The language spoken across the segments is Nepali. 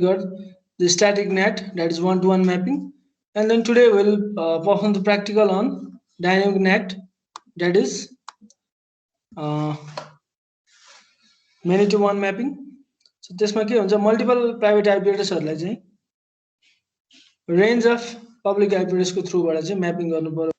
got the static net, that is one-to-one mapping. And then today we'll perform the practical on dynamic net, that is many-to-one mapping. So त्यसमा के हुन्छ, मल्टिपल प्राइभेट आइपी एड्रेसहरूलाई चाहिँ रेन्ज अफ पब्लिक आइपी एड्रेसको थ्रुबाट चाहिँ म्यापिङ गर्नु पर्यो।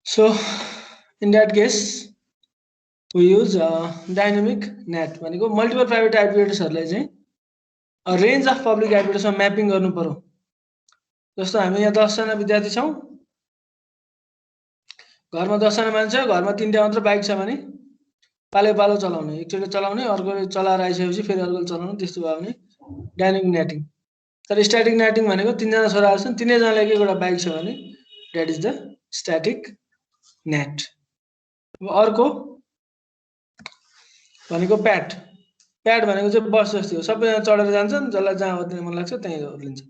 So in that case we use dynamic net भनेको मल्टिपल प्राइभेट आइपी एड्रेसहरूलाई चाहिँ रेन्ज अफ पब्लिक आइपी एड्रेसमा म्यापिङ गर्नु पर्यो। जस्तो हामी यहाँ 10 जना विद्यार्थी छौं, घरमा 10 जना मान्छे, घरमा 3टा मात्र बाइक छ भने पालो पालो चलाउने, एकचोटि चलाउने, अर्को चलाएर आइसकेपछि फेरि अर्को चलाउने, त्यस्तो भयो भने डाइनामिक नेटिङ। तर स्ट्याटिक नेटिङ भनेको 3 जना छोराहरू छन्, 3 जनाले एक एउटा बाइक छ भने that is the static net. अर्को भनेको प्याड। प्याड भनेको चाहिँ बस जस्तै हो, सबैजना चढेर जान्छन्, जसलाई जहाँ ओर्लिन मन लाग्छ त्यही ओर्लिन्छ।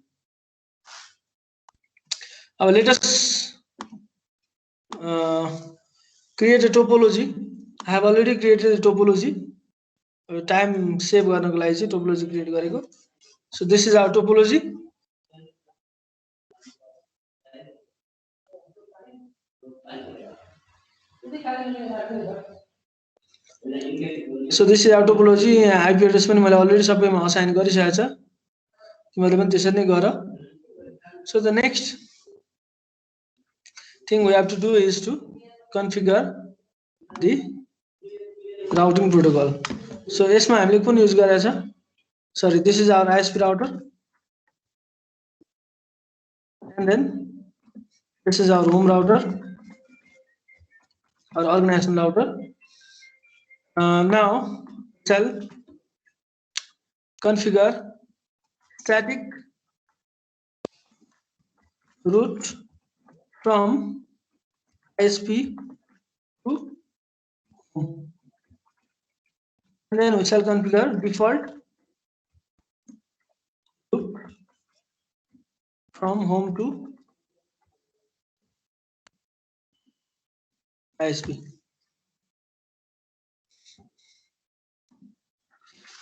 अब let us create a topology. I have already created a topology. Time save गर्नको लागि चाहिँ topology create गरेको। So this is our topology. So this is our topology. IP address पनि मैले अलरेडी सबैमा असाइन गरिसकेको छ, तिमीले पनि त्यसरी नै गर। So the next thing we have to do is to configure the routing protocol. So यसमा हामीले कुन युज गरेछ, sorry, this is our ISP router, and then this is our home router or organizational router. Now shall configure static route from ISP to home, and then we shall configure default route from home to ISP.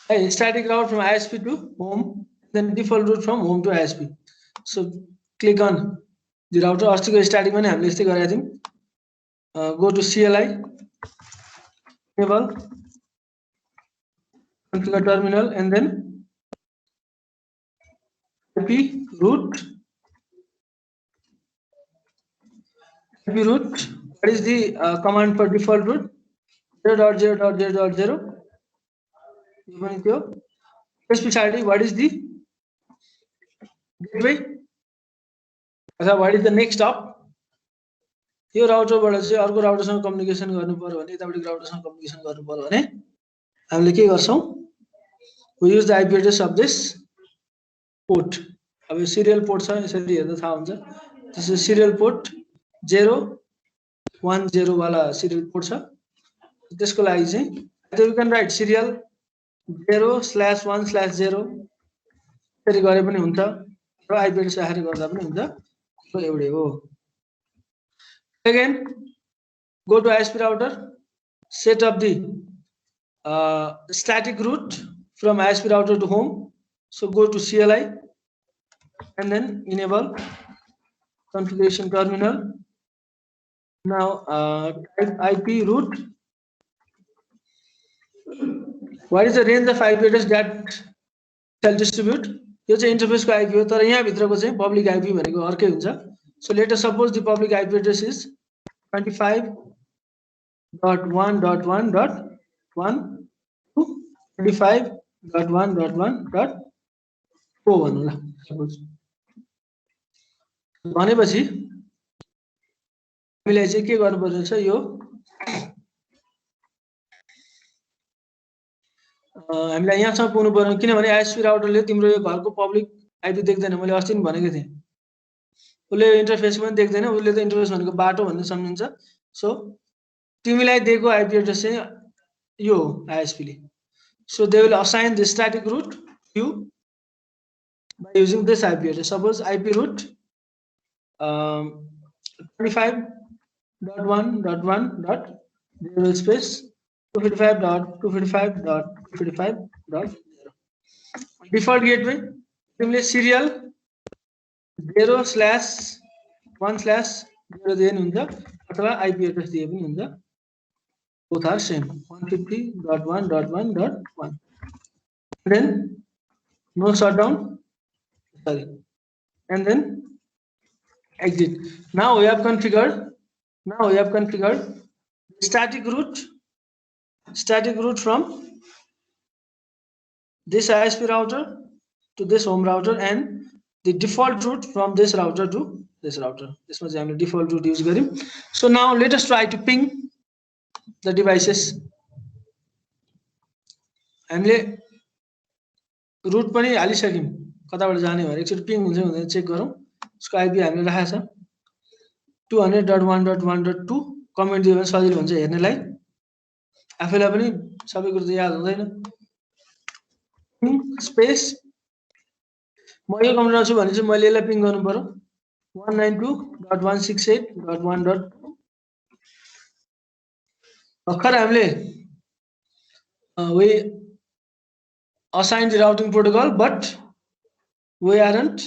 Hey, static route from ISP to home, then default route from home to ISP. So click on the router. अस्तिको स्टार्टिङमा नै हामीले यस्तै गरेका थियौं। Go to CLI, enable, configure terminal, and then IP route. IP route, what is the command for default route? 0.0.0.0. What is the gateway? What is the next stop? यो राउटरबाट चाहिँ अर्को राउटरसँग कम्युनिकेसन गर्नु पर्यो भने, यतापट्टि राउटरसँग कम्युनिकेसन गर्नु पर्यो भने हामीले के गर्छौं? We use the IP address of this port. अब यो सिरियल पोर्ट छ, यसरी हेर्दा थाहा हुन्छ। This is serial port 010 वाला सिरियल पोर्ट छ। त्यसको लागि चाहिँ you can write serial 0/1/0 यसरी गरे पनि हुन्छ र IP address राखेर गर्दा पनि हुन्छ। सो एउटै हो। Again, go to ISP router, set up the static route from ISP router to home. So go to CLI and then enable configuration terminal. Now type IP route. What is the range of IP address that shall distribute? यो चाहिँ इन्टरफेसको IP हो, तर यहाँ भित्रको चाहिँ पब्लिक IP भनेको अर्कै हुन्छ। So let us suppose the public IP address is 25.1.1.0 25.1.1.4 भन्नु ल सपोज भनेपछि हामीलाई चाहिँ के गर्नुपर्छ छ यो हामीलाई यहाँसम्म पुग्नु पर्यो किनभने आइएसपी राउटरले तिम्रो यो घरको पब्लिक आइपी देख्दैन मैले अस्ति पनि भनेको थिएँ उसले इन्टरफेस पनि देख्दैन उसले त इन्टरफेस भनेको बाटो भन्ने सम्झिन्छ सो तिमीलाई दिएको आइपी एड्रेस चाहिँ यो आइएसपी ले so they will assign the static route you by using this IP address. Suppose IP root 25.1.1.0 space 255.255.255.0. Default gateway simply serial 0/1/0 दिए हुन्छ अथवा IP address दिए पनि हुन्छ. Both are same 150.1.1.1. Then no shutdown. Sorry, and then exit. Now we have configured static route from this ISP router to this home router and the default route from this router to this router. This was the default route use garim. So now let us try to ping the devices. हामीले route पनि हालिसक्यौं कताबाट जाने भनेर एकचोटी पिङ हुन्छ भनेर चेक गरौँ उसको आइपी हामीले राखेको छ 200.1.1.2 कमेन्ट दियो भने सजिलो हुन्छ हेर्नेलाई आफैलाई पनि सबै कुरा त याद हुँदैन स्पेस म यो कमेन्टमा छु भने चाहिँ मैले यसलाई पिङ गर्नु पर्यो 192.168.1.2 भर्खर हामीले we assigned the routing protocol but we aren't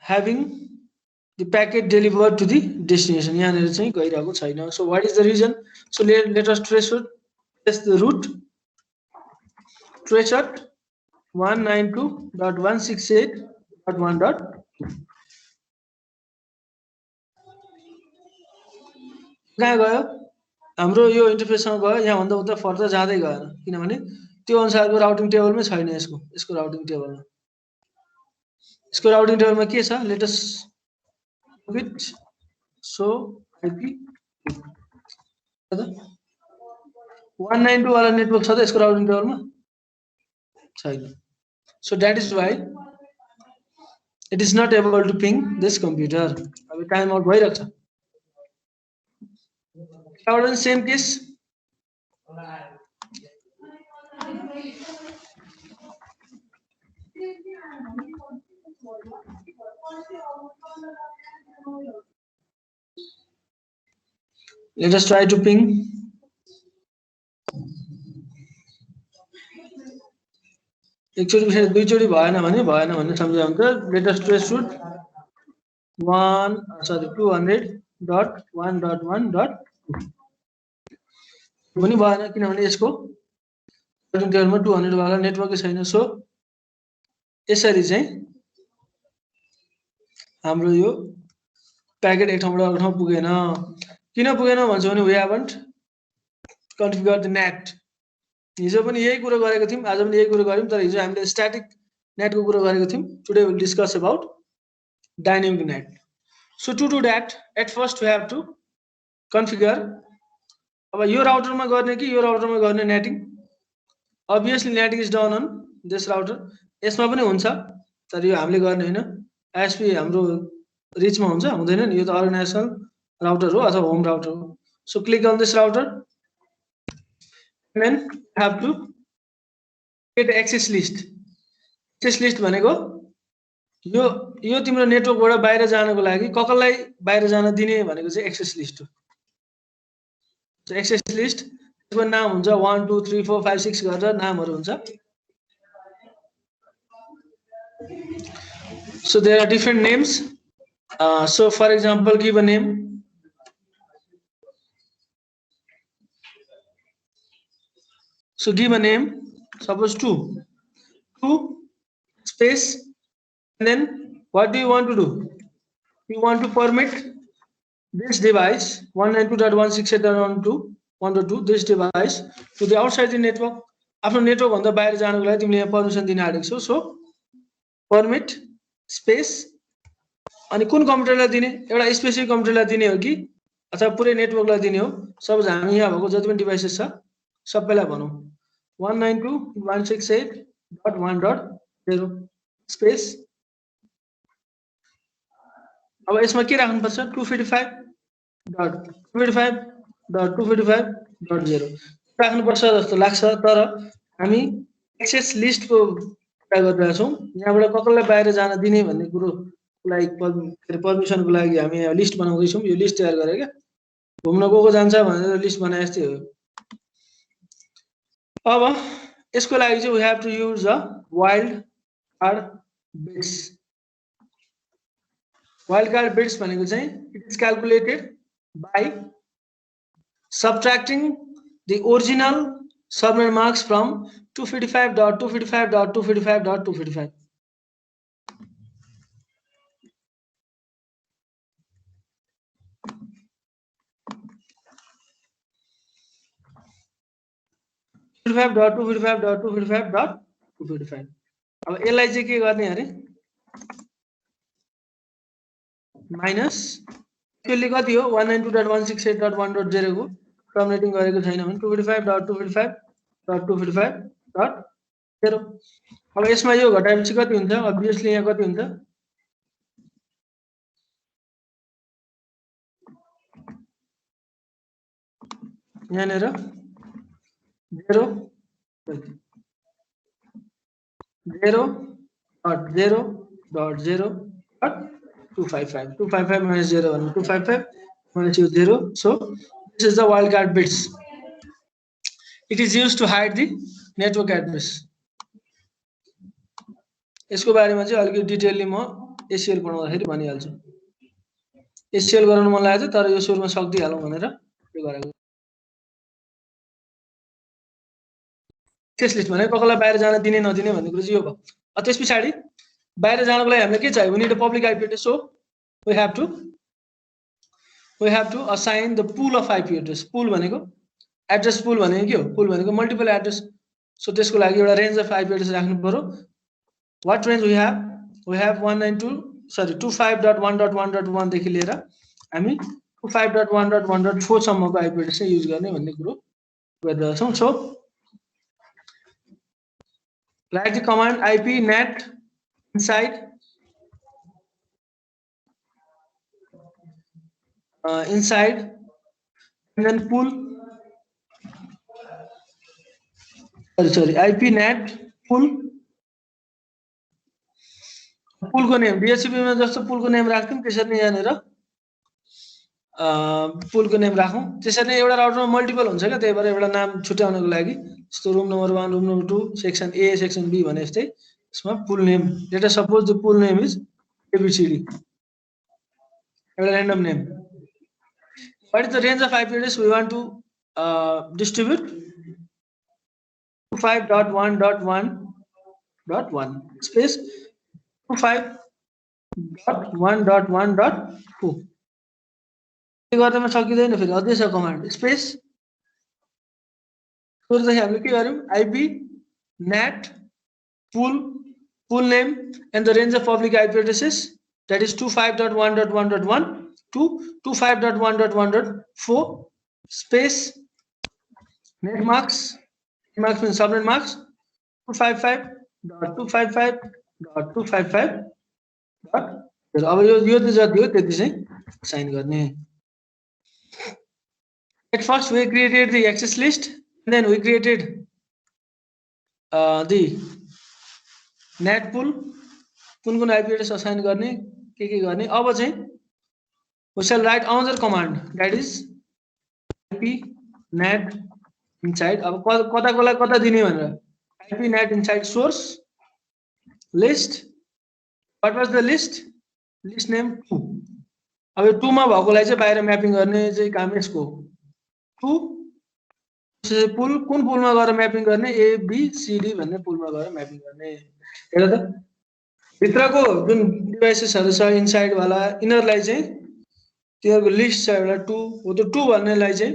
having the packet delivered to the destination. यहाँ चाहिँ गइरहेको छैन. So what is the reason? So let us trace the route. Trace it 192.168.1.2. कहाँ गयो हाम्रो यो इन्टरफेसमा गयो यहाँ भन्दा उता फर्दर जाँदै गएन किनभने त्यो अनुसारको राउटिङ टेबलमै छैन यसको राउटिङ टेबलमा इसको राउटिङ टेबलमा के छ let us look it so IP 192 वाला नेटवर्क छ त यसको राउटिङ टेबलमा छैन so that is why it is not able to ping this computer अब टाइम आउट भइरहेको छ cloud in same case let us try to ping एकचोटी फेरि दुईचोटी भएन भने सम्झ्या हुन्छ let us trace route 200.1.1.2 पनि भएन किनभने यसको टेबलमा 200 वाला नेटवर्कै छैन सो यसरी चाहिँ हाम्रो यो प्याकेट एक ठाउँबाट अर्को ठाउँ पुगेन किन पुगेन भन्छ भने we haven't configured the net हिजो पनि यही कुरा गरेको थियौं आज पनि यही कुरा गर्यौं तर हिजो हामीले स्ट्याटिक नेटको कुरा गरेको थियौं today we will discuss about dynamic net so to do that at first we have to configure अब यो राउटरमा गर्ने कि यो राउटरमा गर्ने netting obviously netting is done on this router यसमा पनि हुन्छ तर यो हामीले गर्ने हैन आईएसपी हाम्रो रिचमा हुन्छ हुँदैन नि यो त अर्गनाइजेसनल राउटर हो अथवा होम राउटर हो so click on this router then have to get access list भनेको यो तिम्रो नेटवर्कबाट बाहिर जानको लागि कसलाई बाहिर जान दिने भनेको चाहिँ एक्सेस लिस्ट हो सो एक्सेस लिस्ट यसको नाम हुन्छ 1 2 3 4 5 6 गरेर नामहरु हुन्छ so there are different names so for example give a name so give a name suppose 2 space and then what do you want to do you want to permit this device 192.168.1.2 1.2 this device to the outside the network. आफ्नो नेटवर्क भन्दा बाहिर जानको लागि तिमीले यहाँ पर्मिसन दिन आएको छौ. सो परमिट स्पेस अनि कुन कम्प्युटरलाई दिने, एउटा स्पेसिफिक कम्प्युटरलाई दिने हो कि अथवा पुरै नेटवर्कलाई दिने हो. सपोज हामी यहाँ भएको जति पनि डिभाइसेस छ सबैलाई भनौं 192.168.1.0 स्पेस. अब यसमा के राख्नुपर्छ 255.255.255.0 राख्नुपर्छ जस्तो लाग्छ. तर हामी एक्सेस लिस्टको कुरा गरिरहेका छौं. यहाँबाट कसैलाई बाहिर जान दिने भन्ने कुरोलाई पर्मिसनको लागि हामी यहाँ लिस्ट बनाउँदै छौं. यो लिस्ट तयार गरे क्या घुम्न को जान्छ भनेर लिस्ट बनाए जस्तै हो. अब यसको लागि चाहिँ we have to use a wild card bits. Wild card bits भनेको चाहिँ it is calculated by subtracting the original subnet marks from 255.255.255.255. अब यसलाई चाहिँ के गर्ने अरे माइनस त्यसले कति हो 192.168.1.0 को टर्मिनेटिङ गरेको छैन भने 255.255.255.0. अब यसमा यो घटाएपछि कति हुन्छ अब्भियसली यहाँ कति हुन्छ यहाँनेर 0.0.0.255 minus 0 255 minus 0. So this is the wildcard bits. It is used to hide the network address. यसको बारेमा चाहिँ अलिकति डिटेलली म एससीएल बनाउँदाखेरि भनिहाल्छु. एससीएल गर्न मन लाग्यो तर यो सुरुमा सक्दिहालौँ भनेर यो गरेको. एक्सेस लिस्ट भने कसैलाई बाहिर जान दिने नदिने भन्ने कुरा चाहिँ यो भयो. त्यसपछि बाहिर जानको लागि हामीले के चाहियो we need a public IP address. So we have to assign the pool of IP address. pool भनेको एड्रेस pool भनेको के हो pool भनेको मल्टिपल एड्रेस. सो त्यसको लागि एउटा रेन्ज अफ IP address राख्नु पर्यो. what range we have 25.1.1.1 देखि लिएर हामी 25.1.1.4 सम्मको IP address चाहिँ युज गर्ने भन्ने कुरो गरिरहेका छौं. So write the command IP net inside and then pool IP net pool को नेम DHCP मा जस्तो pool को नेम राख्थ्यौं त्यसरी नै यहाँनेर pool को नेम राखौं. त्यसरी नै एउटा राउटरमा मल्टिपल हुन्छ के त्यही भएर एउटा नाम छुट्याउनको लागि जस्तो room number 1 room number 2 section A section B भने जस्तै यसमा pool name. Let us suppose the pool name is ABCD. एउटा random name. What is the range of IP address we want to distribute? 25.1.1.1 space 25.1.1.2. के गर्नमा सकिदैन फेरि अझै छ कमान्ड स्पेस. सुरुदेखि हामीले के गर्यौं IP net pool name and the range of public IP addresses that is 25.1.1.1 to 25.1.1.4 space net marks means subnet marks 255.255.255. अब यो जति हो त्यति चाहिँ साइन गर्ने. At first we created the access list and then we created the net pool. कुन IP address assign गर्ने के गर्ने. अब चाहिँ we shall write another command that is IP net inside. अब कताकोलाई कता दिने भनेर IP net inside source list. What was the list name 2. अब यो 2 मा भएकोलाई चाहिँ बाहिर म्यापिङ गर्ने चाहिँ काम यसको 2 पुल कुन पुलमा गएर म्यापिङ गर्ने A B C D भन्ने पुलमा गएर म्यापिङ गर्ने. हेर त भित्रको जुन डिभाइसेसहरु छ इनसाइड वाला इनरलाई चाहिँ तिनीहरुको लिस्ट छ एउटा 2 हो. त्यो 2 भन्नेलाई चाहिँ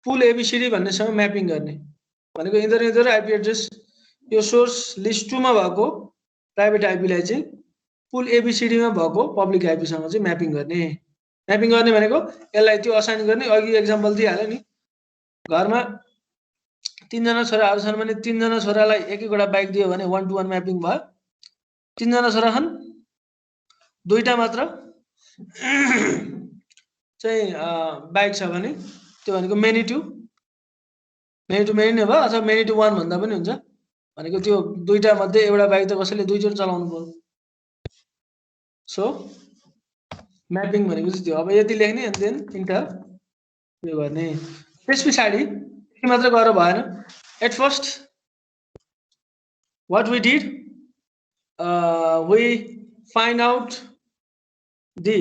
पुल एबीसीडी भन्नेसँग म्यापिङ गर्ने भनेको इन्टर आइपी एड्रेस यो सोर्स लिस्ट 2 मा भएको प्राइभेट आइपीलाई चाहिँ पुल एबीसीडी मा भएको पब्लिक आइपीसँग चाहिँ म्यापिङ गर्ने भनेको यसलाई त्यो असाइन गर्ने अघि एक्जाम्पल दिइहाल्यो नि घरमा 3 जना छोराहरु छन् भने 3 जना छोरालाई एक एकवटा बाइक दियो भने 1 to 1 म्यापिङ भयो 3 जना छोरा छन् दुईटा मात्र चाहिँ बाइक छ भने त्यो भनेको मेनी टु मेनी नै भयो अथवा मेनी टु 1 भन्दा पनि हुन्छ भनेको त्यो दुईटा मध्ये एउटा बाइक त कसैले दुईचोटि चलाउनु पर्यो सो म्यापिङ भनेको चाहिँ त्यो अब यति लेख्ने एन्ड देन इन्टर यो गर्ने त्यसपछि यति मात्र गरेर भएन at first what we did we find out the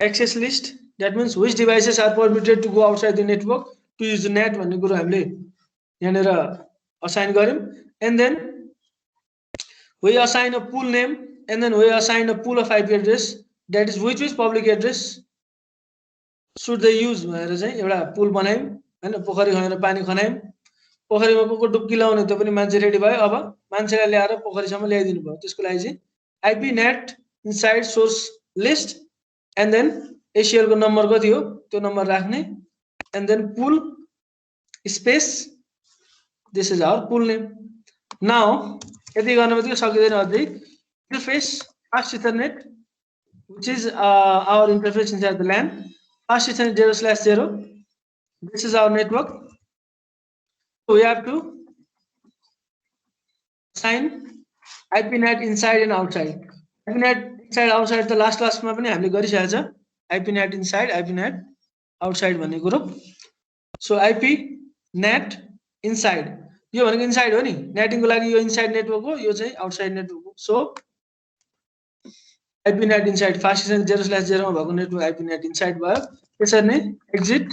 access list that means which devices are permitted to go outside the network to use the net भन्ने कुरा हामीले यहाँनेर असाइन गर्यौं and then we assign a pool name and then we assign a pool of IP address that is which public address should they use भनेर चाहिँ एउटा पुल बनायौं हैन पोखरी खनेर पानी खनायौं पोखरीमा को डुब्की लाउने त्यो पनि मान्छे रेडी भयो अब मान्छेलाई ल्याएर पोखरीसम्म ल्याइदिनु भयो त्यसको लागि चाहिँ IP NAT inside source list and then ACL को नम्बर कति हो त्यो नम्बर राख्ने and then pool space this is our pool name now यति गर्न बित्तिकै सकिदैन अझै interface fast ethernet which is our interface inside the LAN fast ethernet 0/0 this is our network. So we have to assign IP net inside and outside. IP net inside outside the last class मा पनि हामीले गरिसकेको छ IP net inside IP net outside भन्ने कुरो. So IP net inside यो भनेको इनसाइड हो नि नेटिङ को लागि यो इनसाइड नेटवर्क हो यो चाहिँ आउटसाइड नेटवर्क हो. So IP net inside fast ethernet 0/0 मा भएको नेटवर्क IP net inside भयो. त्यसरी नै एक्जिट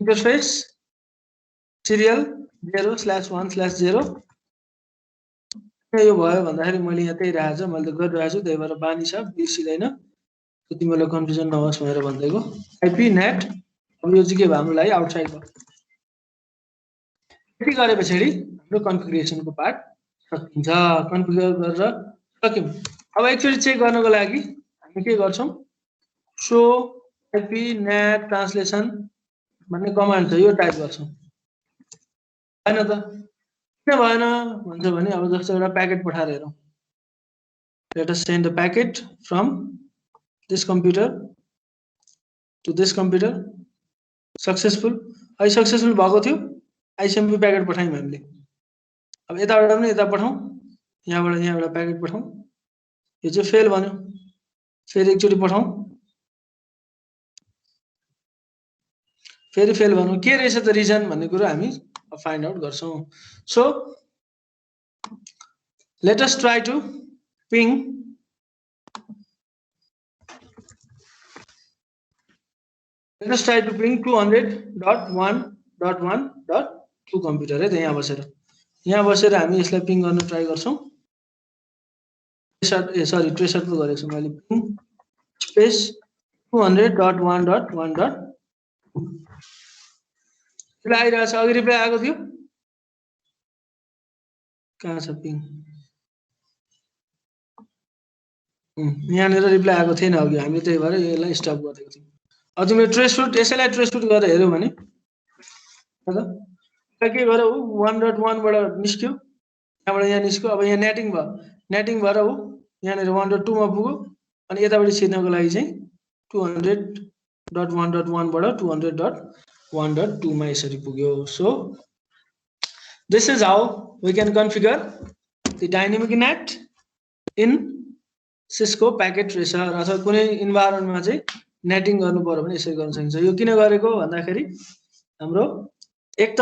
इन्टरफेस सिरियल 0/1/0 यो भयो भन्दाखेरि मैले यहाँ त्यही राखेको छु मैले त गरिरहेको छु त्यही भएर बानी छ बिर्सिदैन तिमीलाई कन्फ्युजन नहोस् भनेर भन्दैको आइपी नेट अब यो चाहिँ के भयो हाम्रो लागि आउटसाइड भयो. यति गरेपछि हाम्रो कन्फिगरेसनको पार्ट सकिन्छ. कन्फिगर गरेर सक्यौं. अब एकचोटि चेक गर्नको लागि हामी के गर्छौं शो आइपी नेट ट्रान्सलेसन भन्ने कमान्ड छ यो टाइप गर्छौं हैन त किन भएन भन्छ भने अब जस्तो एउटा प्याकेट पठाएर हेरौं let us send a packet from this computer to this computer successful अहिले सक्सेसफुल भएको थियो आइएसएमपी प्याकेट पठायौं हामीले. अब यताबाट पनि यता पठाउँ यहाँबाट यहाँ एउटा प्याकेट पठाउँ यो चाहिँ फेल भन्यो फेरि एकचोटि पठाउँ फेरि फेल भन्नु के रहेछ त रिजन भन्ने कुरा हामी फाइन्ड आउट गर्छौं. So let us try to ping let us try to ping 200.1.1.2 computer है त यहाँ बसेर हामी यसलाई पिङ गर्न ट्राई गर्छौं. ट्रेसर पो गरेको छु मैले पिङ स्पेस 200.1.1.2 रिप्लाई आइरहेछ अघि रिप्लाई आएको थियो कहाँ छ पिङ यहाँनिर रिप्लाई आएको थिएन अघि हामीले त्यही भएर यसलाई स्टप गरेको थियौं. अब तिमीले ट्रेसरुट यसैलाई ट्रेसरुट गरेर हेर्यौ भने के गर्यो 1.1 बाट निस्क्यो यहाँबाट यहाँ निस्क्यो अब यहाँ नेटिङ भएर उ यहाँनिर 1.2 मा पुग्यो अनि यताबाट छिर्नको लागि चाहिँ 200.1.1 बाट 200.1.2 मा यसरी पुग्यो. So this is how we can configure the dynamic net in Cisco packet tracer अथवा कुनै इन्भाइरोमेन्टमा चाहिँ नेटिङ गर्नु पर्यो भने यसरी गर्न सकिन्छ. यो किन गरेको भन्दाखेरि हाम्रो एक त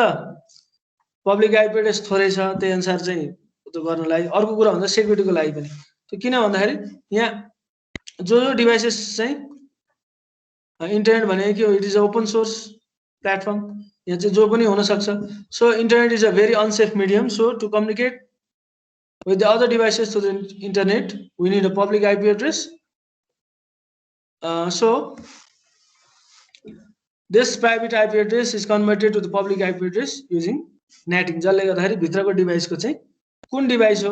पब्लिक आइपी एड्रेस थोरै छ त्यही अनुसार चाहिँ त्यो गर्नलाई अर्को कुरा भन्दा सेक्युरिटीको लागि पनि त्यो किन भन्दाखेरि यहाँ जो डिभाइसेस चाहिँ इन्टरनेट भनेको के हो it is open source platform यहाँ चाहिँ जो पनि हुन सक्छ. So internet is a very unsafe medium. So to communicate with the other devices to the internet we need a public IP address. So This private IP address is converted to the public IP address using netting. जसले गर्दाखेरि भित्रको डिभाइसको चाहिँ कुन डिभाइस हो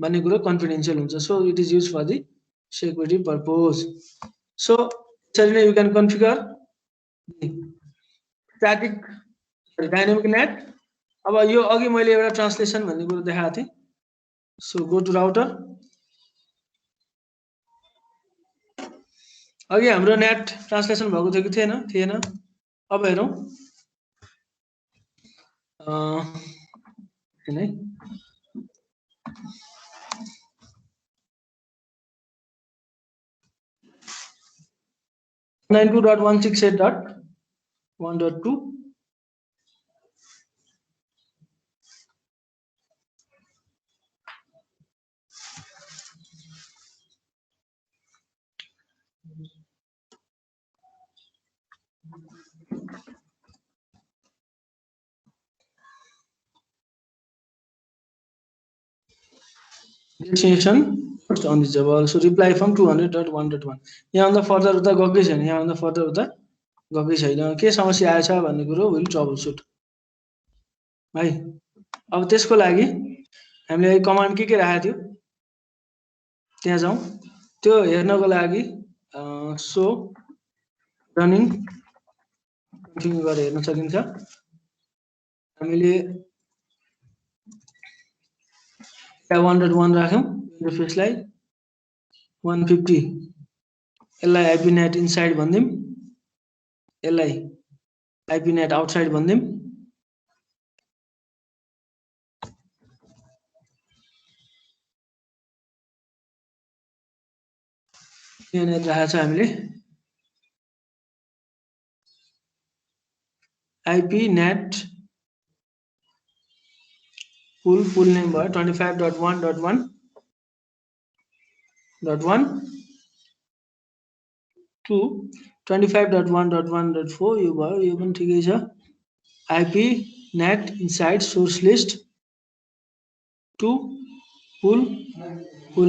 भन्ने कुरो कन्फिडेन्शियल हुन्छ. So it is use for the security purpose. So यसरी नै you can configure static dynamic NAT. अब यो अघि मैले एउटा ट्रान्सलेसन भन्ने कुरो देखाएको थिएँ. So go to router. अघि हाम्रो नेट ट्रान्सलेसन भएको थियो कि थिएन. अब हेरौँ. है 92.168.1.2 destination first on the Java. So reply from 200.1.1. यहाँ भन्दा फर्दर उता गएकै छैन. यहाँ भन्दा फर्दर उता गएकै छैन. के समस्या आएछ भन्ने कुरो विल ट्रबल सुट है. अब त्यसको लागि हामीले कमान्ड के राखेको थियो त्यहाँ जाउँ. त्यो हेर्नको लागि सो रनिङ कन्टिन्यू गरेर हेर्न सकिन्छ. हामीले 1.1 राख्यौं. इन्टरफेसलाई 150. यसलाई आइपी नेट इनसाइड भन्दिम. यसलाई आइपी नेट आउटसाइड भन्दिम. यहाँनिर राखेको छ हामीले आइपी नेट full name भयो 25.1.1.1 to 25.1.1.4 यो भयो. यो पनि ठिकै छ. IP NAT inside source list to full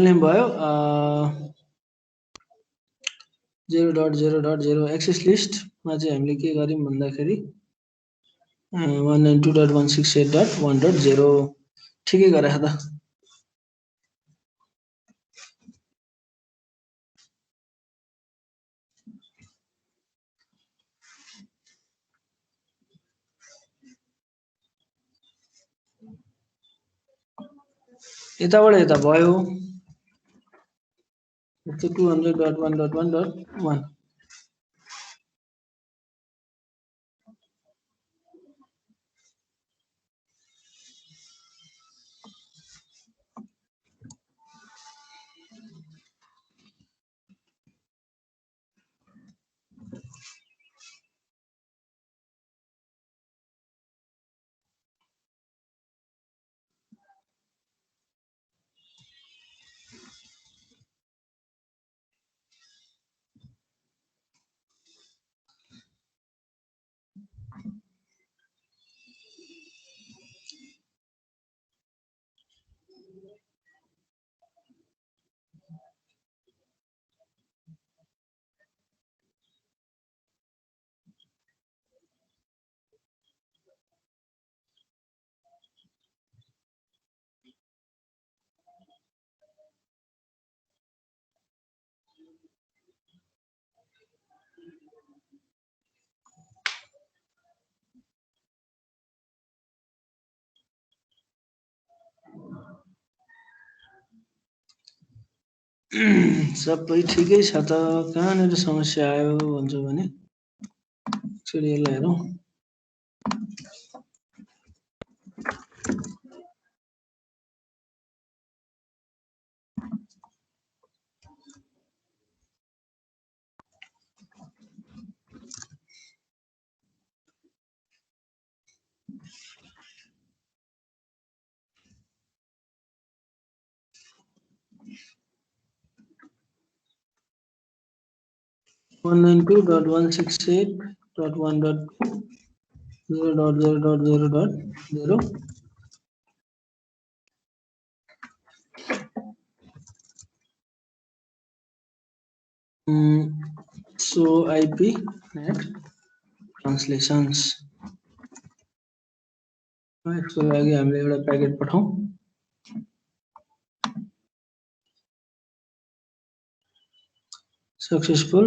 name भयो 0.0.0 एक्सेस लिस्टमा चाहिँ हामीले के गर्यौं भन्दाखेरि 192.168.1.0 ठिकै गरे त. यताबाट यता भयो 200.1.1.1. सबै ठिकै छ त. कहाँनिर समस्या आयो भन्छ भने एकचोटि यसलाई हेरौँ. One 192.168.1.0.0.0.0. So IP net ट्रान्सलेसन्स यसको लागि हामीले एउटा प्याकेट पठाउँ सक्सेसफुल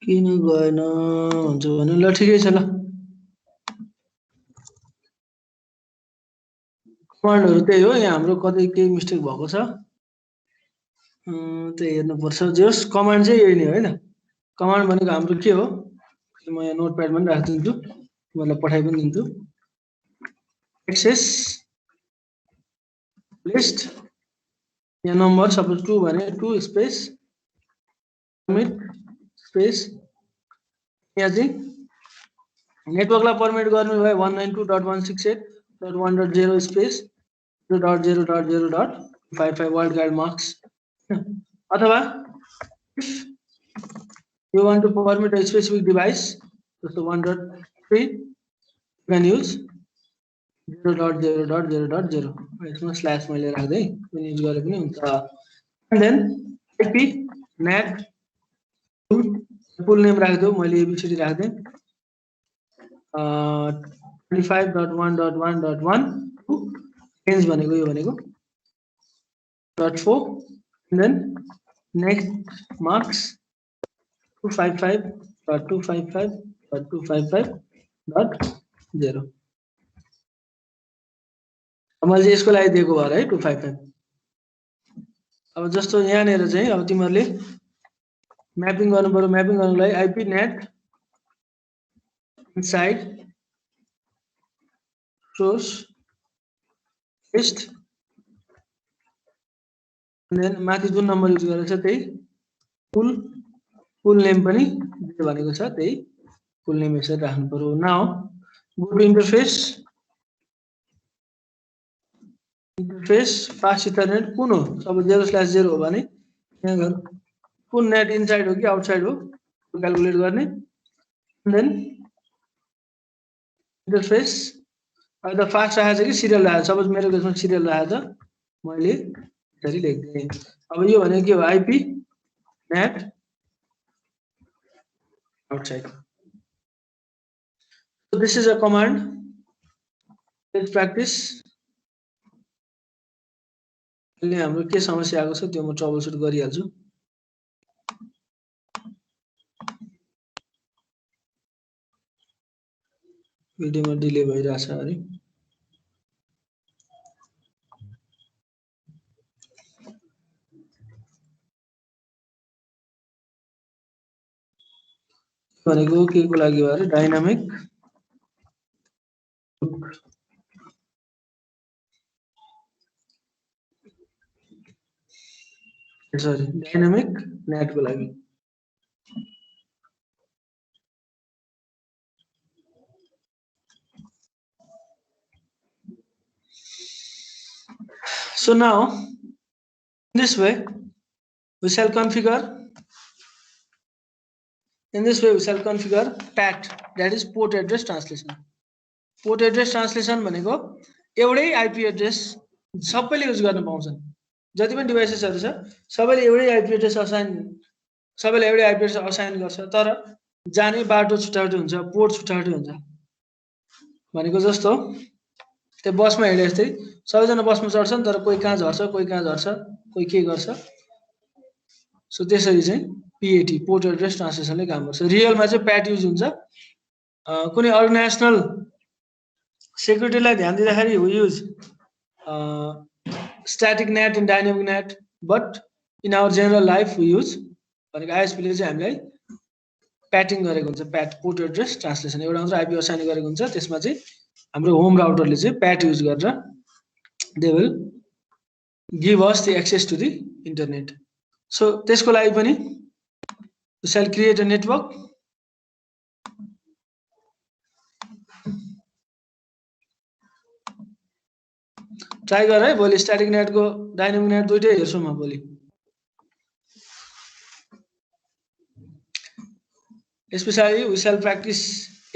किन गएन हुन्छ भने ल ठिकै छ ल कमान्डहरु त्यही हो यहाँ हाम्रो कतै केही मिस्टेक भएको छ त्यही हेर्नुपर्छ जस कमान्ड चाहिँ यही नै हो हैन कमान्ड भनेको हाम्रो के हो म यहाँ नोटप्याडमा पनि राखिदिन्छु मलाई पठाइ पनि दिन्छु एक्सेस लिस्ट यहाँ नम्बर सपोज 2 भने 2 स्पेस परमिट स्पेस यहाँ चाहिँ नेटवर्कलाई परमिट गर्नु भयो 192.168.1.0 स्पेस 0.0.0.55 वर्ल्ड गाइड मार्क्स अथवा you want to permit a specific device so 1.3 you can use 0.0.0.0 यसमा स्ल्याश मैले राख्दै कुन युज गरे पनि हुन्छ and then ip net full name राख्दै मैले abcd राख्दै 25.1.1.1 range भनेको यो भनेको .4 and then next marks 255.255.255.0 मैले यसको लागि दिएको भएर है 255 अब जस्तो यहाँनेर चाहिँ अब तिमीहरुले म्यापिङ गर्नु पर्यो म्यापिङ गर्नलाई IP NAT inside source list then माथि जुन नम्बर युज गरेको छ त्यही फुल नेम पनि भनेको छ त्यही फुल नेम यसरी राख्नु पर्यो now go to interface fast ethernet कुन हो अब 0/0 हो भने यहाँ गएर कुन नेट इनसाइड हो कि आउटसाइड हो क्याल्कुलेट गर्ने देन इन्टरफेस अब फास्ट राखेको छ कि सिरियल राखेको छ सपोज मेरो केसमा सिरियल राखेको छ मैले यसरी लेख्दै अब यो भनेको के हो IP net outside. So this is a command. Let's practice. अहिले हाम्रो के समस्या आएको छ त्यो म ट्रबल सुट गरिहाल्छु भिडियोमा डिले भइरहेछ अरे भनेको के को लागि हो अरे डायनामिक सरी डायनामिक नेट को लागि so now in this way we shall configure PAT that is port address translation भनेको एउटै आईपी एड्रेस सबैले युज गर्न पाउँछन् जति पनि डिभाइसेसहरु छ सबैले एउटै आईपी एड्रेस असाइन सबैले एउटै आईपी एड्रेस असाइन गर्छ तर जाने बाटो छुट्टाउटै हुन्छ पोर्ट छुट्टाउटै हुन्छ भनेको जस्तो त्यो बसमा हिँडे जस्तै सबैजना बसमा चढ्छन् तर कोही कहाँ झर्छ कोही के गर्छ सो त्यसरी चाहिँ PAT पोर्ट एड्रेस ट्रान्सलेसनले काम गर्छ रियलमा चाहिँ PAT युज हुन्छ कुनै अर्गनाइजेसनल सेक्युरिटीलाई ध्यान दिँदाखेरि we use static net and dynamic net but in our general life we use भनेको ISP ले चाहिँ हामीलाई प्याटिङ गरेको हुन्छ PAT पोर्ट एड्रेस ट्रान्सलेसन एउटा मात्र आईपी असाइन गरेको हुन्छ त्यसमा चाहिँ हाम्रो होम राउटरले चाहिँ PAT युज गरेर they will give us the access to the internet so त्यसको लागि पनि we shall create a network try गर है भोलि स्ट्याटिक नेट को डायनामिक नेट दुईटै हेर्छु म भोलि specially we shall practice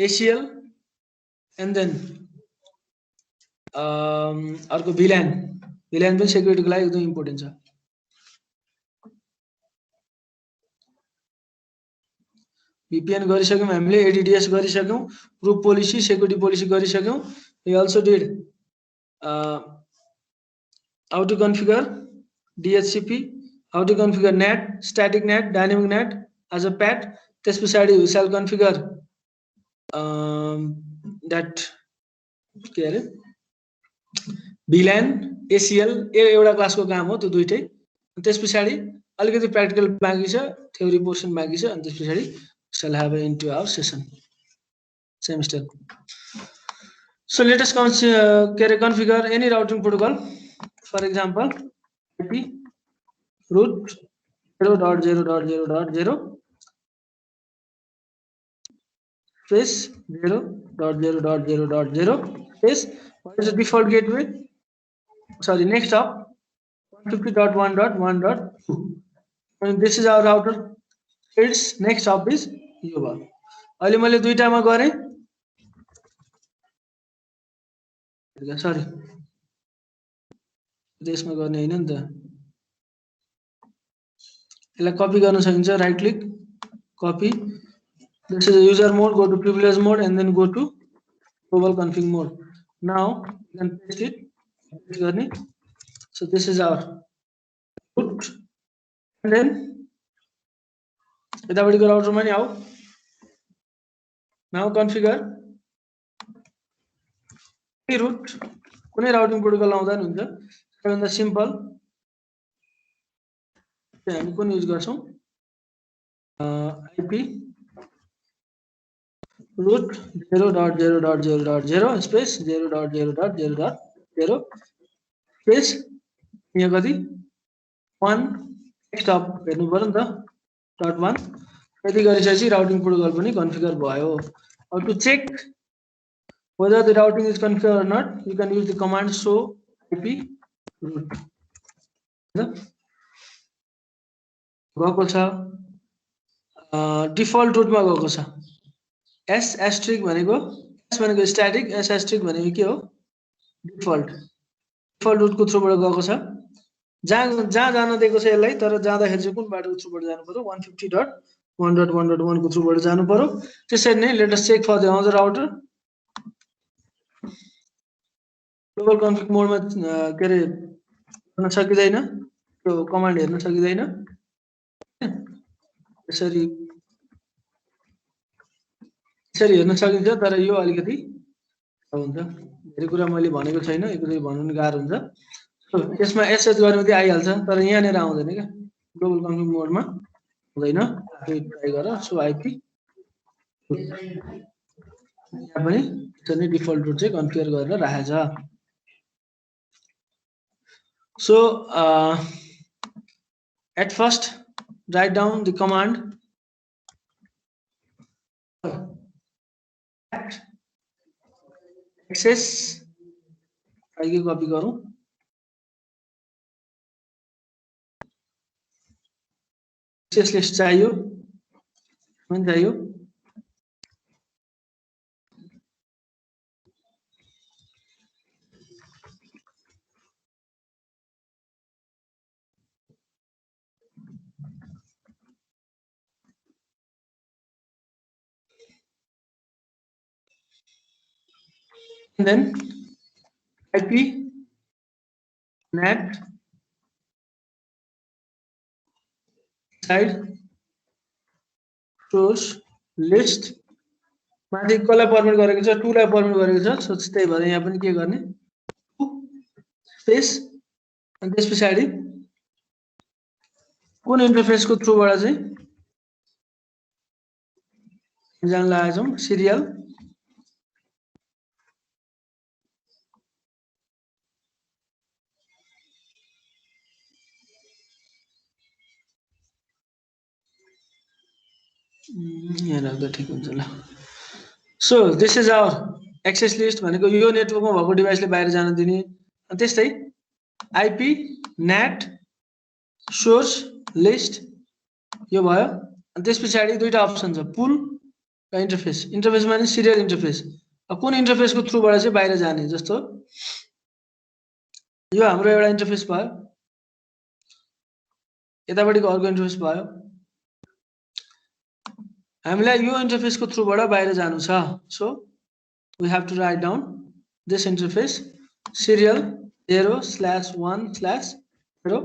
ACL and then अर्को VLAN पनि सेक्युरिटीको लागि एकदम इम्पोर्टेन्ट छ। VPN गरिसक्यौँ हामीले, ADDS गरिसक्यौँ, ग्रुप पोलिसी सेक्युरिटी पोलिसी गरिसक्यौँ। We also did how to configure DHCP, how to configure NAT, static NAT, dynamic NAT as a PAT. त्यस पछाडि we shall configure that के अरे VLAN, ACL एउटा क्लासको काम हो त्यो दुईटै। त्यस पछाडि अलिकति प्र्याक्टिकल बाँकी छ, थ्योरी पोर्सन बाँकी छ, अनि त्यस पछाडि shall have into our session semester. So let us configure any routing protocol. For example, IP root 0.0.0.0 space 0.0.0.0 space. What is the default gateway? Sorry, next up 150.1.1.2. And this is our router. Its next up is यो भयो। अहिले मैले दुईटामा गरे, सरी त्यसमा गर्ने हैन नि त। यसलाई कपी गर्न सकिन्छ, right click copy. This is a user mode, go to privilege mode and then go to global config mode. Now you can paste it. So this is our root, and then यतापट्टि को राउटरमा नि आऊ। Now configure root, कुनै राउटिङ प्रोटोकल लाउँदा नि हुन्छ। सबैभन्दा सिम्पल हामी कुन युज गर्छौं, IP root 0.0.0.0 space 0.0.0.0 space यहाँ कति 1 स्टप हेर्नु पर्यो नि त .1। यति गरिसकेपछि राउटिङ प्रोटोकल पनि कन्फिगर भयो। How to check whether the routing is configured or not? You can use the command show IP root. गएको छ, डिफल्ट रुटमा गएको छ। S asterisk भनेको, S भनेको स्ट्याटिक, S asterisk भनेको के हो, डिफल्ट। डिफल्ट रुटको थ्रुबाट गएको छ। जहाँ जान दिएको छ यसलाई, तर जाँदाखेरि चाहिँ कुन बाटोको थ्रुबाट जानु पर्यो, 150.1.1.1 को थ्रुबाट जानु पर्यो। त्यसरी नै let us check for the other router. Global config मोडमा के अरे गर्न सकिदैन, त्यो कमान्ड हेर्न सकिदैन। यसरी हेर्न सकिन्छ, तर यो अलिकति हुन्छ। धेरै कुरा मैले भनेको छैन, एकचोटि भन्नु गाह्रो हुन्छ। यसमा एसएच गर्ने मात्रै आइहाल्छ, तर यहाँनिर आउँदैन क्या, ग्लोबल कन्फिग मोडमा हुँदैन। आफै ट्राई गर। सो आइपी यहाँ पनि त्यसरी डिफल्ट रुट चाहिँ कन्फिगर गरेर राखेको छ। So at first write down the command access, आगे कॉपी करूं, access list चाहिए, मन चाहिए, and then IP NAT side source list माथि कसलाई पर्मिट गरेको छ, 2 लाई पर्मिट गरेको छ। सो त्यही भएर यहाँ पनि के गर्ने, स्पेस, अनि त्यस पछाडि कुन इन्टरफेसको थ्रुबाट चाहिँ जान लागेका छौं, सिरियल यहाँ राख्दा ठिक हुन्छ ल। So this is our access list भनेको यो नेटवर्कमा भएको डिभाइसले बाहिर जान दिने। अनि त्यस्तै आइपी नेट सोर्स लिस्ट यो भयो। अनि त्यस पछाडि दुईटा अप्सन छ, पुल र इन्टरफेस। इन्टरफेसमा नि सिरियल इन्टरफेस, कुन इन्टरफेसको थ्रुबाट चाहिँ बाहिर जाने जस्तो यो हाम्रो एउटा इन्टरफेस भयो यतापट्टिको अर्को इन्टरफेस भयो हामीलाई यो इन्टरफेसको थ्रुबाट बाहिर जानु छ so we have to write down this interface serial 0/1/0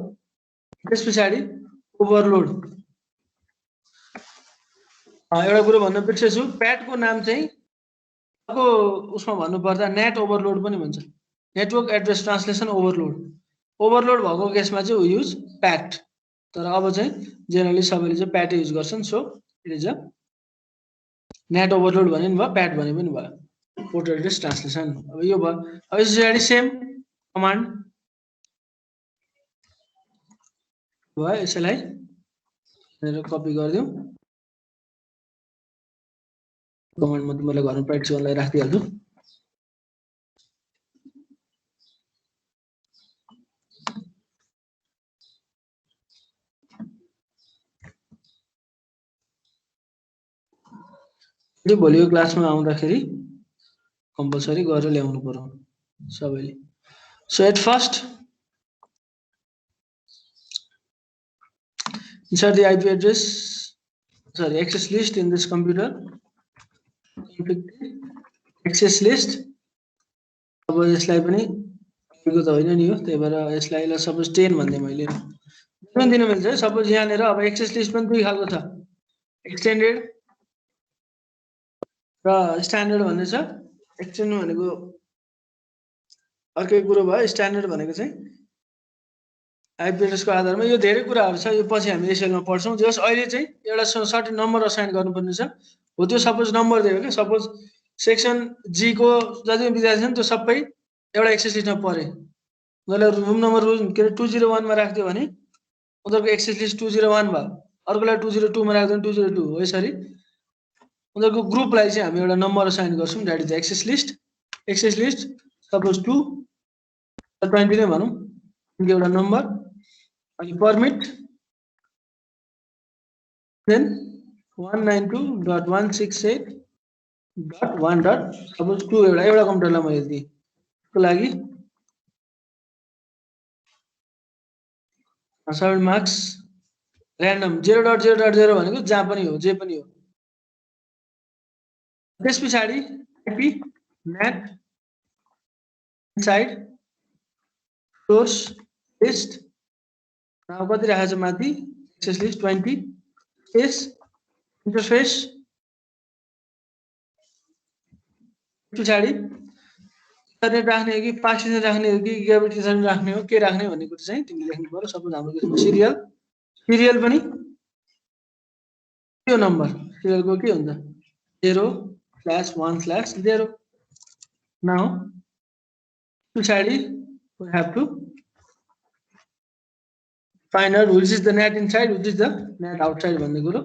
त्यस पछाडि ओभरलोड एउटा कुरो भन्न बिर्सेछु प्याडको नाम चाहिँ अर्को उसमा भन्नु पर्दा नेट ओभरलोड पनि भन्छ नेटवर्क एड्रेस ट्रान्सलेसन ओभरलोड भएको केसमा चाहिँ वी युज प्याट तर अब चाहिँ जेनरली सबैले चाहिँ प्याट युज गर्छन् so it is a net overload भने नि भयो प्याट भने पनि भयो पोर्ट एड्रेस ट्रान्सलेसन अब यो भयो अब यस पछाडि सेम कमान्ड भयो यसलाई कपी गरिदिउँ कमान्ड म तिमीलाई घरमा प्र्याक्टिस गर्नलाई राखिदिइहाल्छु भोलिको क्लासमा आउँदाखेरि कम्पलसरी गरेर ल्याउनु पर्यो सबैले so at first insert the IP address access list in this computer access list अब यसलाई पनि यो त होइन नि हो त्यही भएर यसलाई ल सपोज 10 भन्दै मैले पनि दिन मिल्छ सपोज यहाँनेर अब एक्सेस लिस्ट पनि दुई खालको छ एक्सटेन्डेड र स्ट्यान्डर्ड भन्ने छ एक्सटेन्डेड भनेको अर्कै कुरो भयो स्ट्यान्डर्ड भनेको चाहिँ आइपी एड्रेसको आधारमा यो धेरै कुराहरु छ यो पछि हामी एसएलमा पढ्छौं जस अहिले चाहिँ एउटा सर्टेन नम्बर असाइन गर्नुपर्ने छ हो त्यो सपोज नम्बर दियो के सपोज सेक्सन जी को जति विद्यार्थी छन् त्यो सबै एउटा एक्सेस लिस्टमा परे उनीहरुले रुम नम्बर के 201 मा राख्दियो भने उनीहरुको एक्सेस लिस्ट 201 भयो अर्कोलाई 202 मा राख्दियो भने 202 हो यसरी उनीहरुको ग्रुपलाई चाहिँ हामी एउटा नम्बर असाइन गर्छौं that is access list suppose 2 20 नै भनौं एउटा नम्बर अनि परमिट then 192.168.1. सपोज 2 एउटा कम्प्युटरलाई मैले दिए त्यसको लागि असाइन मार्क्स र्यान्डम 0.0.0 भनेको जहाँ पनि हो जे पनि हो त्यसपछि IP NAT inside source list now कति राखेको छ माथि एक्सेस लिस्ट 20 स्पेस इन्टरफेस पछाडी इन्टरनेट राख्ने हो कि पार्टिसन राख्ने हो कि गिगाबाइट इथरनेट राख्ने हो के राख्ने भन्ने कुरा चाहिँ तिमीले लेख्नु पर्यो सपोज हाम्रो केसमा सिरियल पनि यो नम्बर सिरियलको के हुन्छ 0/1/0 नाउ पछाडी we have to find out which is the net inside which is the net outside भन्ने कुरो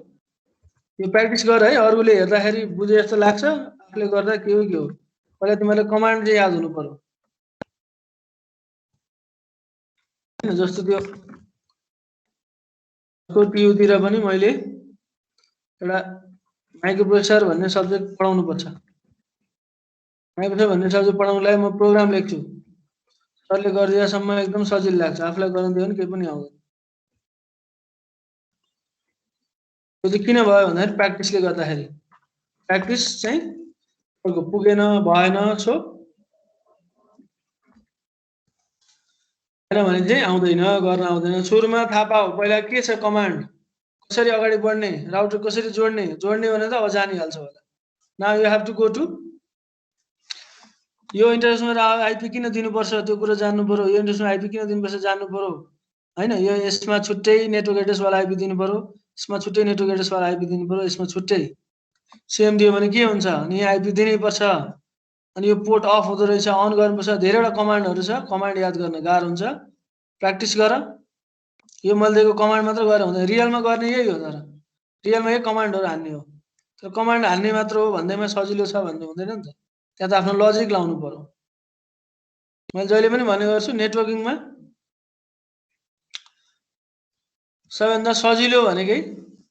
यो प्र्याक्टिस गर है अरूले हेर्दाखेरि बुझे जस्तो लाग्छ आफूले गर्दा के हो पहिला तिमीले कमान्ड चाहिँ याद हुनु पर्यो हैन जस्तो त्यो टियु तिर पनि मैले एउटा माइक्रोप्रोसेसर भन्ने सब्जेक्ट पढाउनु पर्छ माइक्रोप्रोसेसर भन्ने सब्जेक्ट पढाउनलाई म प्रोग्राम लेख्छु सरले गरिदिएसम्म एकदम सजिलो लाग्छ आफूलाई गर्न दियो भने केही पनि आउँदैन त्यो चाहिँ किन भयो भन्दाखेरि प्र्याक्टिसले गर्दाखेरि प्र्याक्टिस चाहिँ अर्को पुगेन भएन सो हैन भने चाहिँ आउँदैन गर्न आउँदैन सुरुमा थाहा पाऊ पहिला के छ कमान्ड कसरी अगाडि बढ्ने राउटर कसरी जोड्ने भने त अब जानिहाल्छ होला now you have to go to यो इन्टरनेटमा आइपी किन दिनुपर्छ त्यो कुरा जान्नु पर्यो यो इन्टरनेटमा आइपी किन दिनुपर्छ जान्नु पर्यो हैन यो यसमा छुट्टै नेटवर्क एड्रेस वाला आइपी दिनु पर्यो यसमा छुट्टै नेटवर्क एड्रेस वाला आइपी दिनु पर्यो यसमा छुट्टै सेम दियो भने के हुन्छ अनि यहाँ आइपी दिनै पर्छ अनि यो पोर्ट अफ हुँदो रहेछ अन गर्नुपर्छ धेरैवटा कमान्डहरु छ कमान्ड याद गर्न गाह्रो हुन्छ प्र्याक्टिस गर यो मैले दिएको कमान्ड मात्र गरेर हुँदैन रियलमा गर्ने यही हो तर रियलमा यही कमान्डहरु हान्ने हो तर कमान्ड हान्ने मात्र हो भन्दैमा सजिलो छ भन्ने हुँदैन नि त त्यहाँ त आफ्नो लजिक लाउनु पर्यो मैले जहिले पनि भन्ने गर्छु नेटवर्किङमा सबैभन्दा सजिलो भनेकै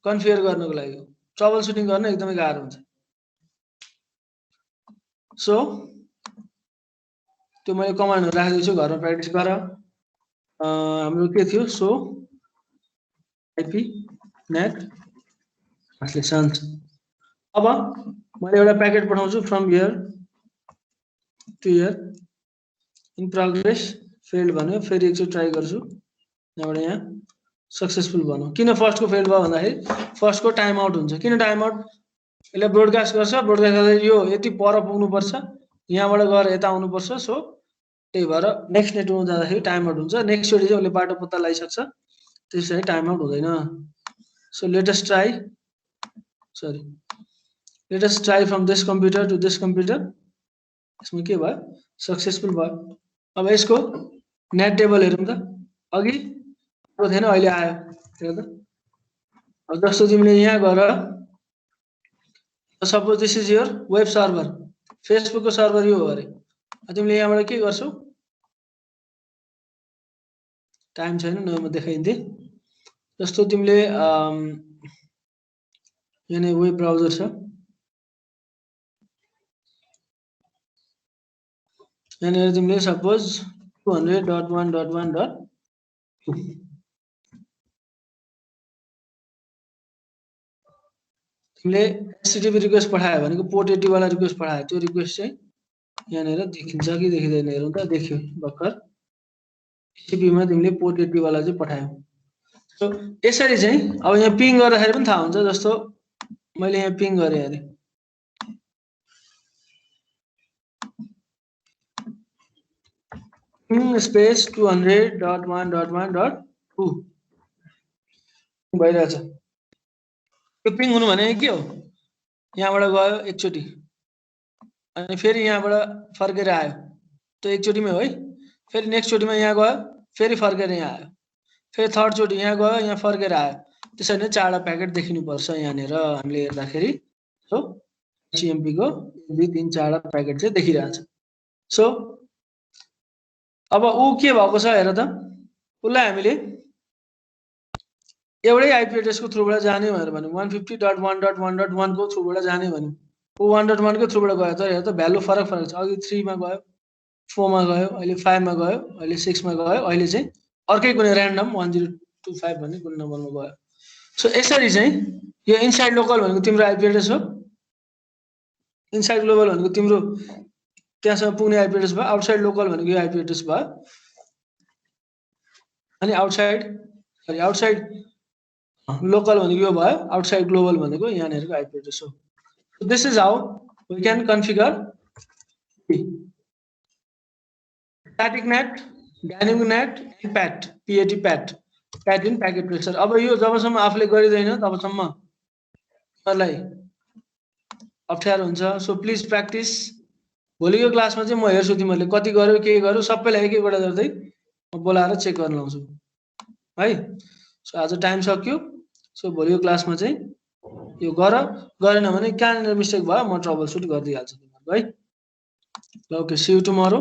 कन्फिगर गर्नको लागि ट्रबल सुटिङ गर्न एकदमै गाह्रो हुन्छ सो त्यो मैले कमान्डहरु राखिदिएको छु घरमा प्र्याक्टिस गर हाम्रो के थियो सो आइपी नेट ट्रान्सलेसन्स अब मैले एउटा प्याकेट पठाउँछु from here to here in progress failed भन्यो फेरि एकचोटि ट्राई गर्छु यहाँबाट यहाँ सक्सेसफुल भन्यो किन फर्स्टको फेल्ड भयो भन्दाखेरि फर्स्टको टाइम आउट हुन्छ किन टाइम आउट यसले ब्रोडकास्ट गर्छ ब्रोडकास्ट गर्दा यो यति पर पुग्नुपर्छ यहाँबाट गएर यता आउनुपर्छ सो त्यही भएर नेक्स्ट नेटवर्कमा जाँदाखेरि टाइम आउट हुन्छ नेक्स्ट चोटि चाहिँ उसले बाटो पत्ता लगाइसक्छ त्यसपछि टाइम आउट हुँदैन so latest try sorry latest try from this computer to this computer यसमा के भयो सक्सेसफुल भयो अब यसको नेट टेबल हेरौँ त अघि थिएन अहिले आयो हेर त अब जस्तो तिमीले यहाँ गएर suppose this is your web server फेसबुकको सर्भर यो हो अरे तिमीले यहाँबाट के गर्छौ टाइम छैन न म देखाइदिन्थे जस्तो तिमीले यहाँ वेब ब्राउजर छ यहाँ तिमीले सपोज 200.1.1.2 तिमीले एचटीटीपी रिक्वेस्ट पठायो भनेको पोर्ट 80 वाला रिक्वेस्ट पठायो त्यो रिक्वेस्ट चाहिँ यहाँ देखिन्छ कि देखिँदैन हेरौँ त देखियो भर्खर एचटीटीपी मा तिमीले पोर्ट 80 वाला चाहिँ पठायो सो यसरी चाहिँ अब यहाँ पिङ गर्दाखेरि पनि थाहा हुन्छ जस्तो मैले यहाँ पिङ गरे अरे स्पेस 200.1.1.2 भइरहेछ त्यो पिङ हुनु भने के हो यहाँबाट गयो एकचोटि अनि फेरि यहाँबाट फर्केर आयो त्यो एकचोटिमै हो है फेरि नेक्स्ट चोटिमा यहाँ गयो फेरि फर्केर यहाँ आयो फेरि थर्ड चोटि यहाँ गयो यहाँ फर्केर आयो त्यसरी नै चारवटा प्याकेट देखिनुपर्छ यहाँनिर हामीले हेर्दाखेरि सो एचटीएमपी को 1 2 3 4 प्याकेट चाहिँ देखिरहेछ सो अब ऊ के भएको छ हेर त उसलाई हामीले एउटै आइपी एड्रेस को थ्रुबाट जाने भनेर भन्यो 150.1.1.1 को थ्रुबाट जाने भन्यो ऊ 1.1 को थ्रुबाट गयो तर हेर त भ्यालु फरक फरक छ अघि 3 मा गयो 4 मा गयो अहिले 5 मा गयो अहिले 6 मा गयो अहिले चाहिँ अर्कै कुनै र्यान्डम 1025 भन्ने कुनै नम्बरमा गयो सो यसरी चाहिँ यो इनसाइड लोकल भनेको तिम्रो आइपी एड्रेस हो इनसाइड ग्लोबल भनेको तिम्रो त्यहाँसम्म पुग्ने आइपी एड्रेस भयो आउटसाइड लोकल भनेको यो आइपी एड्रेस भयो अनि आउटसाइड लोकल भनेको यो भयो आउटसाइड ग्लोबल भनेको यहाँनिरको आइपी एड्रेस हो this is how we can configure static NAT dynamic NAT and PAT in packet tracer अब यो जबसम्म आफूले गरिदैन तबसम्म मलाई अप्ठ्यारो हुन्छ सो प्लिज प्र्याक्टिस भोलिको क्लासमा चाहिँ म हेर्छु तिमीहरूले कति गर्यो के गर्यो सबैलाई एक एकवटा गर्दै म बोलाएर चेक गर्न लाउँछु है सो आज टाइम सक्यो सो भोलिको क्लासमा चाहिँ यो गरेन भने कहाँनिर मिस्टेक भयो म ट्रबल सुट गरिदिइहाल्छु तिमीहरूको है ल okay see you tomorrow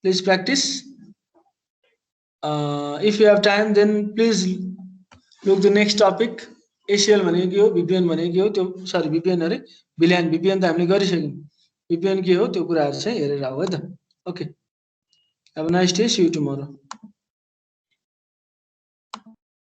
please practice if you have time then please look the next topic ACL भनेको के हो भिपिएन भनेको के हो त्यो सरी भिपिएन अरे भिल्यान भिपिएन त हामीले गरिसक्यौँ भिपिएन के हो त्यो कुराहरू चाहिँ हेरेर आऊ है त okay have a nice day see you tomorrow